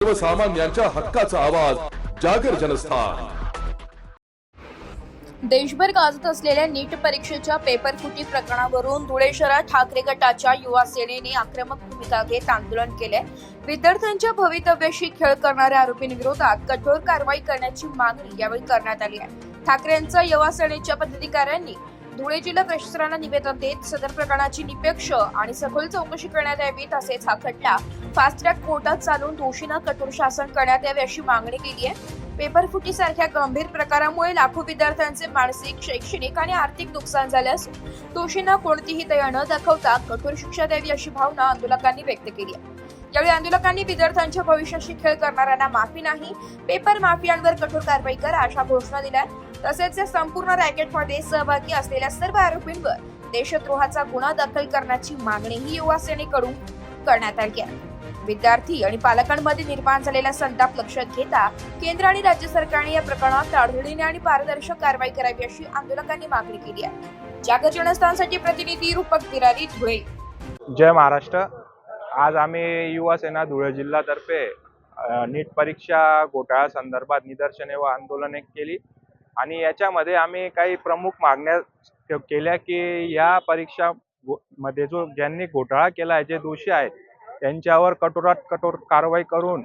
सर्वसामान्यांच्या हक्काचा आवाज जागर जनस्थान। देशभर गाजत असलेल्या नीट परीक्षेच्या पेपरफुटी प्रकरणावरून धुळे शहरात ठाकरे गटाच्या युवा सेनेने आक्रमक भूमिका घेत आंदोलन केले। विद्यार्थ्यांच्या भवितव्याशी खेळ करणाऱ्या आरोपींविरोधात कठोर कारवाई करण्याची मागणी यावेळी करण्यात आली आहे। ठाकरेंच्या युवा सेनेच्या पदाधिकाऱ्यांनी धुळे जिल्हा प्रशासनाला निवेदन देत सदर प्रकरणाची निष्पक्ष आणि सखोल चौकशी करण्यात यावी, तसेच हा खटला फास्ट ट्रॅक कोर्टात चालवून दोषींना कठोर शासन करण्यात यावे अशी मागणी केली आहे। पेपरफुटी सारख्या गंभीर प्रकारामुळे लाखो विद्यार्थ्यांचे मानसिक, शैक्षणिक आणि आर्थिक नुकसान झाले असून दोषींना कोणतीही दया न दाखवता कठोर शिक्षा द्यावी अशी भावना आंदोलकांनी व्यक्त केली आहे। यावेळी आंदोलकांनी विद्यार्थ्यांच्या भविष्याशी खेळ करणाऱ्यांना माफी नाही, पेपर माफियांवर कठोर कारवाई करा अशा घोषणा दिल्या। तसेच या संपूर्ण रॅकेटमध्ये सहभागी असलेल्या सर्व आरोपींवर देशद्रोहाचा गुन्हा दाखल करण्याची मागणीही युवा सेनेकडून करण्यात आली आहे। विद्यार्थी आणि पालकांमध्ये निर्माण झालेला संताप लक्षात घेता केंद्र आणि राज्य सरकारने या प्रकरणात तातडीने आणि पारदर्शक कारवाई करावी अशी आंदोलकांनी मागणी केली आहे। जागर जनस्थानसाठी प्रतिनिधी रूपक तिरारी, धुळे। जय महाराष्ट्र। आज आम्ही युवा सेना धुळे जिल्हातर्फे नीट परीक्षा घोटाळा संदर्भात निदर्शने व आंदोलने केली आणि याच्यामध्ये आम्ही काही प्रमुख मागण्या केल्या की या परीक्षा मध्ये ज्यांनी घोटाळा केला आहे, जे दोषी आहेत त्यांच्यावर कठोरात कठोर कारवाई करून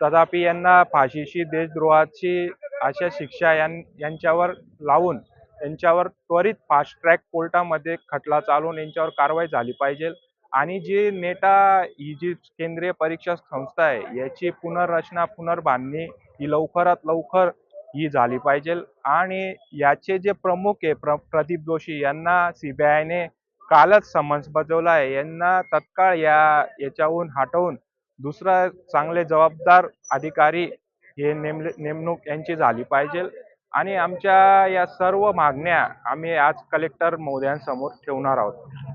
तथापि यांना फाशीची, देशद्रोहाची अशा शिक्षा यांच्यावर लावून यांच्यावर त्वरित फास्ट ट्रॅक कोर्टामध्ये खटला चालवून यांच्यावर कारवाई झाली पाहिजे आणि जी नेटा ही जी केंद्रीय परीक्षा संस्था आहे याची पुनर्रचना, पुनर्बांधणी ही लवकरात लवकर ही झाली पाहिजे आणि याचे जे प्रमुख आहे प्रदीप जोशी यांना सीबीआयने कालच समन्स बजावला आहे। यांना तत्काळ याच्याहून हटवून दुसरा चांगले जबाबदार अधिकारी हे नेमणूक यांची झाली पाहिजे आणि आमच्या या सर्व मागण्या आम्ही आज कलेक्टर महोदयांसमोर ठेवणार आहोत।